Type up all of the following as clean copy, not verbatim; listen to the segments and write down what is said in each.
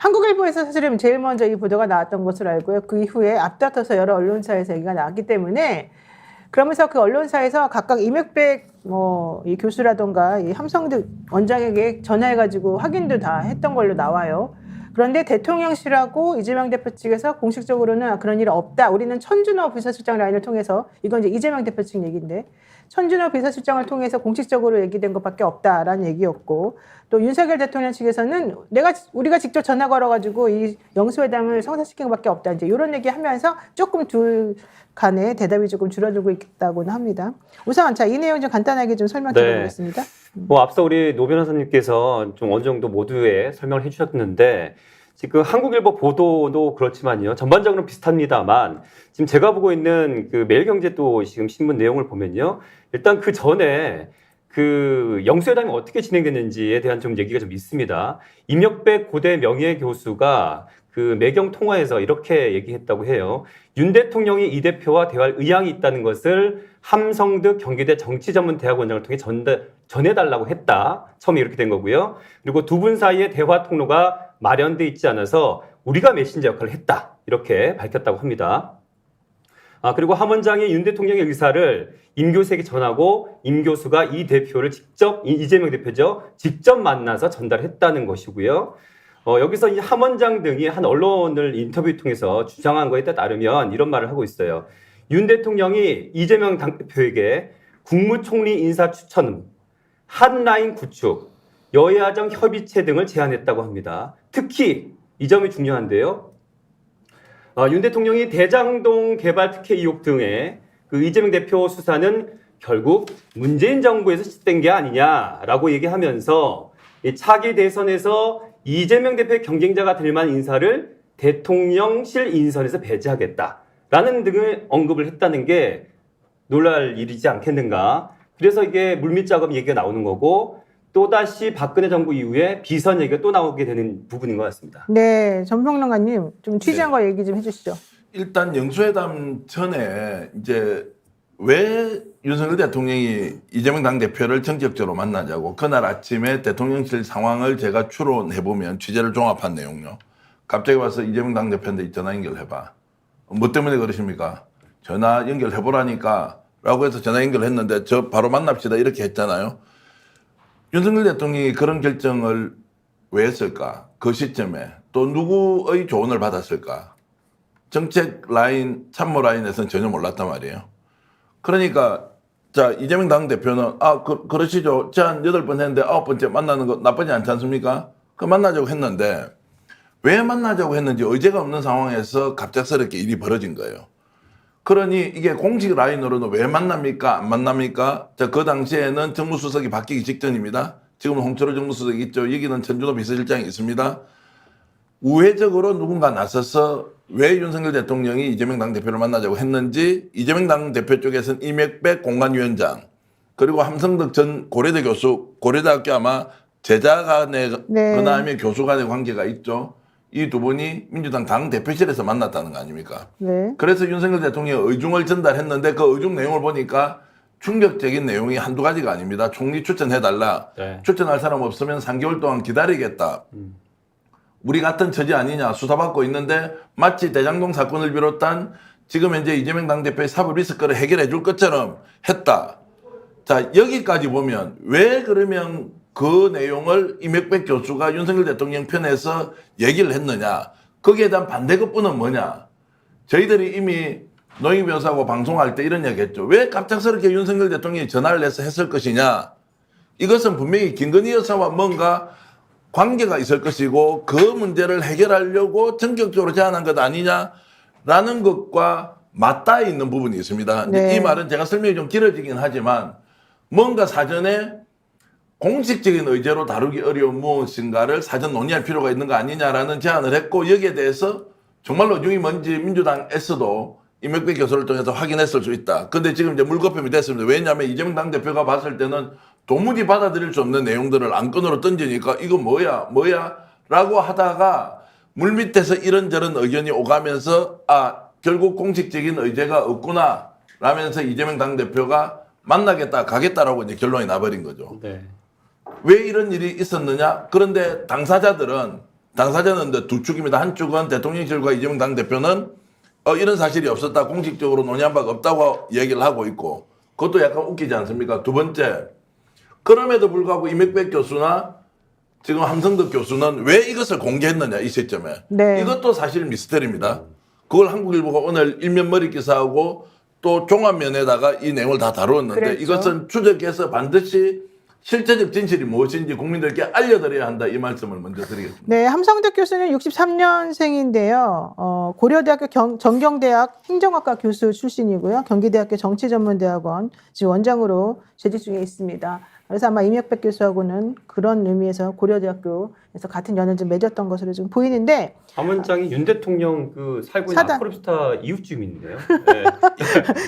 한국일보에서 사실은 제일 먼저 이 보도가 나왔던 것으로 알고요. 그 이후에 앞다퉈서 여러 언론사에서 얘기가 나왔기 때문에 그러면서 그 언론사에서 각각 이명백 이 교수라던가 이 함성득 원장에게 전화해가지고 확인도 다 했던 걸로 나와요. 그런데 대통령실하고 이재명 대표 측에서 공식적으로는 그런 일 없다. 우리는 천준호 비서실장 라인을 통해서 이건 이제 이재명 대표 측 얘기인데 천준호 비서실장을 통해서 공식적으로 얘기된 것밖에 없다라는 얘기였고 또 윤석열 대통령 측에서는 우리가 직접 전화 걸어가지고 이 영수회담을 성사시킨 것밖에 없다. 이제 이런 얘기하면서 조금 둘 간의 대답이 조금 줄어들고 있다고는 합니다. 우선 자, 이 내용 좀 간단하게 좀 설명드리겠습니다. 뭐 앞서 우리 노 변호사님께서 좀 어느 정도 모두의 설명을 해주셨는데 지금 한국일보 보도도 그렇지만요. 전반적으로 비슷합니다만 지금 제가 보고 있는 그 매일경제도 지금 신문 내용을 보면요. 일단 그 전에 그 영수회담이 어떻게 진행됐는지에 대한 좀 얘기가 좀 있습니다. 임혁백 고대 명예교수가 그 매경 통화에서 이렇게 얘기했다고 해요. 윤 대통령이 이 대표와 대화할 의향이 있다는 것을 함성득 경기대 정치전문대학원장을 통해 전해달라고 했다. 처음에 이렇게 된 거고요. 그리고 두 분 사이에 대화 통로가 마련돼 있지 않아서 우리가 메신저 역할을 했다. 이렇게 밝혔다고 합니다. 그리고 함 원장이 윤 대통령의 의사를 임 교수에게 전하고 임 교수가 이 대표를 이재명 대표죠. 직접 만나서 전달했다는 것이고요. 여기서 이 함 원장 등이 한 언론을 인터뷰 통해서 주장한 거에 따르면 이런 말을 하고 있어요. 윤 대통령이 이재명 당대표에게 국무총리 인사 추천, 핫라인 구축, 여야정 협의체 등을 제안했다고 합니다. 특히 이 점이 중요한데요. 윤 대통령이 대장동 개발 특혜 의혹 등의 그 이재명 대표 수사는 결국 문재인 정부에서 시작된 게 아니냐라고 얘기하면서 차기 대선에서 이재명 대표의 경쟁자가 될 만한 인사를 대통령실 인선에서 배제하겠다라는 등을 언급을 했다는 게 놀랄 일이지 않겠는가. 그래서 이게 물밑작업 얘기가 나오는 거고 또다시 박근혜 정부 이후에 비선 얘기가 또 나오게 되는 부분인 것 같습니다. 네, 전평론가님 좀 취재한 거 얘기 좀 해주시죠. 일단 영수회담 전에 이제 왜 윤석열 대통령이 이재명 당대표를 정격적으로 만나자고 그날 아침에 대통령실 상황을 제가 추론해보면 취재를 종합한 내용요. 갑자기 와서 이재명 당대표한테 전화 연결해봐. 뭐 때문에 그러십니까? 전화 연결해보라니까 라고 해서 전화 연결했는데 저 바로 만납시다 이렇게 했잖아요. 윤석열 대통령이 그런 결정을 왜 했을까? 그 시점에 또 누구의 조언을 받았을까? 정책 라인, 참모 라인에서는 전혀 몰랐단 말이에요. 그러니까 자 이재명 당대표는 그러시죠. 제한 8번 했는데 9번째 만나는 거 나쁘지 않지 않습니까? 그 만나자고 했는데 왜 만나자고 했는지 의제가 없는 상황에서 갑작스럽게 일이 벌어진 거예요. 그러니 이게 공식 라인으로는 왜 만납니까? 안 만납니까? 자, 그 당시에는 정무수석이 바뀌기 직전입니다. 지금은 홍철호 정무수석이 있죠. 여기는 천준호 비서실장이 있습니다. 우회적으로 누군가 나서서 왜 윤석열 대통령이 이재명 당대표를 만나자고 했는지 이재명 당대표 쪽에서는 이명백 공관위원장 그리고 함성득 전 고려대 교수, 고려대학교 아마 제자 간의 그다음에 교수 간의 관계가 있죠. 이 두 분이 민주당 당대표실에서 만났다는 거 아닙니까? 네. 그래서 윤석열 대통령이 의중을 전달했는데 그 의중 내용을 보니까 충격적인 내용이 한두 가지가 아닙니다. 총리 추천해달라. 네. 추천할 사람 없으면 3개월 동안 기다리겠다. 우리 같은 처지 아니냐. 수사받고 있는데 마치 대장동 사건을 비롯한 지금 현재 이재명 당대표의 사법 리스크를 해결해 줄 것처럼 했다. 자, 여기까지 보면 왜 그러면 그 내용을 이명백 교수가 윤석열 대통령 편에서 얘기를 했느냐. 거기에 대한 반대급부는 뭐냐. 저희들이 이미 노영희 변호사하고 방송할 때 이런 얘기 했죠. 왜 갑작스럽게 윤석열 대통령이 전화를 해서 했을 것이냐. 이것은 분명히 김건희 여사와 뭔가 관계가 있을 것이고 그 문제를 해결하려고 전격적으로 제안한 것 아니냐라는 것과 맞닿아 있는 부분이 있습니다. 네. 이 말은 제가 설명이 좀 길어지긴 하지만 뭔가 사전에 공식적인 의제로 다루기 어려운 무엇인가를 사전 논의할 필요가 있는 거 아니냐라는 제안을 했고 여기에 대해서 정말로 의중이 뭔지 민주당에서도 이명백 교수를 통해서 확인했을 수 있다. 근데 지금 이제 물거품이 됐습니다. 왜냐하면 이재명 당대표가 봤을 때는 도무지 받아들일 수 없는 내용들을 안건으로 던지니까 이거 뭐야 라고 하다가 물밑에서 이런저런 의견이 오가면서 결국 공식적인 의제가 없구나 라면서 이재명 당대표가 만나겠다 가겠다라고 이제 결론이 나버린 거죠. 네. 왜 이런 일이 있었느냐? 그런데 당사자들은 당사자는 두 축입니다. 한쪽은 대통령실과 이재명 당대표는 이런 사실이 없었다. 공식적으로 논의한 바가 없다고 얘기를 하고 있고 그것도 약간 웃기지 않습니까? 두 번째, 그럼에도 불구하고 이명백 교수나 지금 함성득 교수는 왜 이것을 공개했느냐 이 시점에. 네. 이것도 사실 미스터리입니다. 그걸 한국일보가 오늘 일면 머리 기사하고 또 종합면에다가 이 내용을 다 다루었는데 그랬죠. 이것은 추적해서 반드시 실제적 진실이 무엇인지 국민들께 알려드려야 한다 이 말씀을 먼저 드리겠습니다. 네, 함성득 교수는 63년생인데요. 고려대학교 정경대학 행정학과 교수 출신이고요. 경기대학교 정치전문대학원 지금 원장으로 재직 중에 있습니다. 그래서 아마 이명백 교수하고는 그런 의미에서 고려대학교에서 같은 연을 좀 맺었던 것으로 지금 보이는데 안 원장이 윤 대통령 그 살고 있는 사단. 아크로비스타 이웃 주민인데요. 네.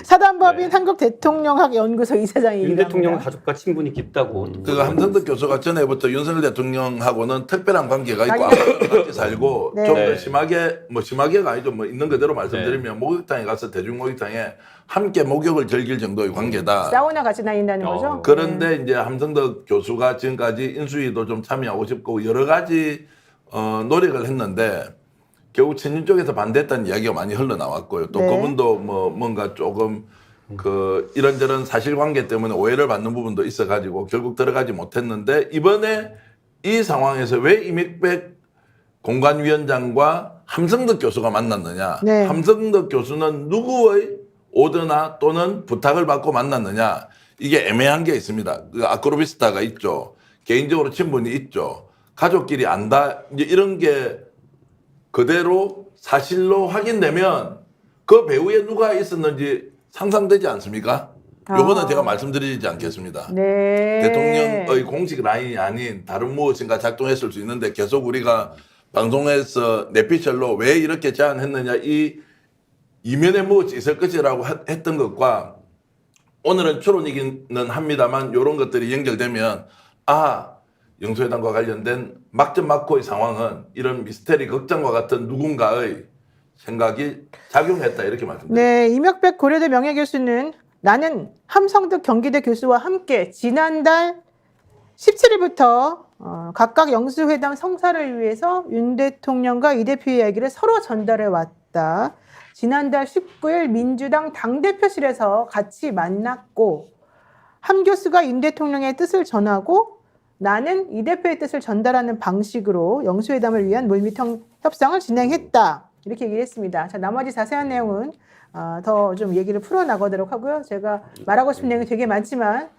사단법인 네. 한국대통령학연구소 이사장입니다. 윤 대통령 가족과 친분이 깊다고. 그 함성득 교수가 전에부터 윤석열 대통령하고는 특별한 관계가 있고 같이 살고 네. 좀 더 네. 심하게 심하게가 아니죠. 뭐 있는 그대로 말씀드리면 목욕탕에 가서 대중 목욕탕에 함께 목욕을 즐길 정도의 관계다. 사우나 같이 다닌다는 거죠? 그런데 이제 함성득 교수가 지금까지 인수위도 좀 참여하고 싶고 여러 가지 노력을 했는데 결국 친윤 쪽에서 반대했다는 이야기가 많이 흘러나왔고요. 또 네. 그분도 뭐 뭔가 조금 그 이런저런 사실관계 때문에 오해를 받는 부분도 있어가지고 결국 들어가지 못했는데 이번에 이 상황에서 왜 이명백 공관위원장과 함성득 교수가 만났느냐? 네. 함성득 교수는 누구의 오더나 또는 부탁을 받고 만났느냐? 이게 애매한 게 있습니다. 그 아크로비스타가 있죠. 개인적으로 친분이 있죠. 가족끼리 안다. 이제 이런 게 그대로 사실로 확인되면 그 배후에 누가 있었는지 상상되지 않습니까? 요거는 제가 말씀드리지 않겠습니다. 네. 대통령의 공식 라인이 아닌 다른 무엇인가 작동했을 수 있는데 계속 우리가 방송에서 내피셜로 왜 이렇게 제안했느냐 이 이면에 무엇이 있을 것이라고 했던 것과 오늘은 추론이기는 합니다만 이런 것들이 연결되면 영수회담과 관련된 막전막고의 상황은 이런 미스테리 극장과 같은 누군가의 생각이 작용했다 이렇게 말씀드립니다. 네, 이명백 고려대 명예교수는 나는 함성득 경기대 교수와 함께 지난달 17일부터 각각 영수회담 성사를 위해서 윤 대통령과 이 대표의 이야기를 서로 전달해 왔다. 지난달 19일 민주당 당대표실에서 같이 만났고 함 교수가 윤 대통령의 뜻을 전하고 나는 이 대표의 뜻을 전달하는 방식으로 영수회담을 위한 물밑 협상을 진행했다. 이렇게 얘기를 했습니다. 자, 나머지 자세한 내용은 더 좀 얘기를 풀어나가도록 하고요. 제가 말하고 싶은 내용이 되게 많지만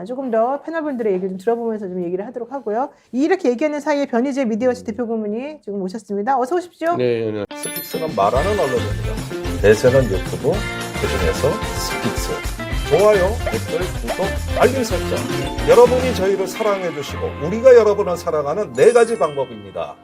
조금 더 패널분들의 얘기를 좀 들어보면서 좀 얘기를 하도록 하고요. 이렇게 얘기하는 사이에 변희재 미디어워치 대표 고문이 지금 오셨습니다. 어서 오십시오. 네. 스픽스는 말하는 언론입니다. 대세는 유튜브, 그중에서 스픽스. 좋아요, 댓글, 구독, 알림 설정. 여러분이 저희를 사랑해 주시고 우리가 여러분을 사랑하는 4가지 방법입니다.